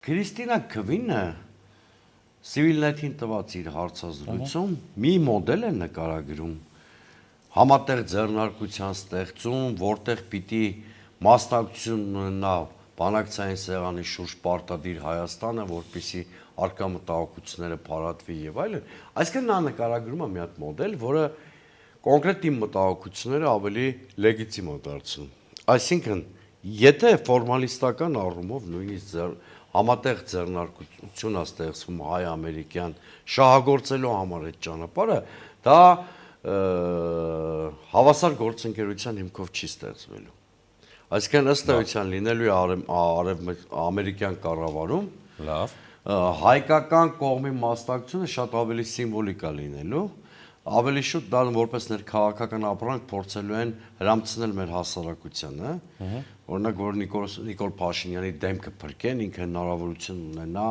Քրիստինա Քվինը Civilnet-ին տված իր հարցազրույցում մի մոդել է նկարագրում համատեղ ձեռնարկության ստեղծում, որտեղ պիտի մասնակցություն ունենա բանակցային սեղանի շուրջ պարտադիր Հայաստանը, որպեսզի արկա մտահոգությունները փարատվի եւ այլն, այսինքն նա նկարագրում է մի հատ մոդել, որը կոնկրետ իմ մտահոգությունները ավելի լեգիտիմ է դարձնում։ Այսինքն, եթե ֆորմալիստական առումով նույնիսկ համատեղ ձեռնարկություն է ստեղծվում հայ-ամերիկյան շահագործելու համար այդ ճանապարհը, դա հավասար գործընկերության հիմքով չի ստեղծվելու։ Այսինքն ըստ էության լինելու է ամերիկյան կառավարում, լավ, հայկական կողմի մասնակցությունը շատ ավելի սիմվոլիկ է լինելու, ավելի շուտ դա որպես ներքաղաքական ապրանք փորձելու են հրամցնել մեր հասարակությանը, օրինակ որ Նիկոլ Փաշինյանի դեմքը փրկեն, ինքը հնարավորություն ունենա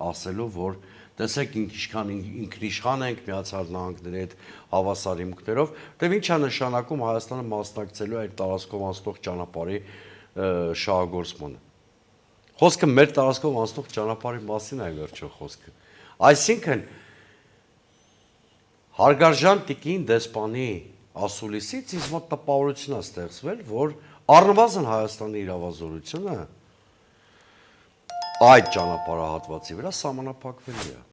ասելու, որ տեսեք ինչքան ինքնիշխան ենք Միացյալ Նահանգների հետ հավասար հիմքերով, դե ինչ է նշանակում Հայաստանը մասնակցելու այդ տարածքով անցնող ճանապարհի շահագործմանը։ Խոսքը մեր տարածքով անցնող ճանապարհի մասին է վերջո խոսքը։ Այսինքն հարգարժան տիկին դեսպանի ասուլիսից ինձ մոտ տպավորություն է ստեղծվել, որ առնվազն Հայաստանի իրավազորությունը այդ ճանապարհահատվածի վրա սահմանափակվելի է։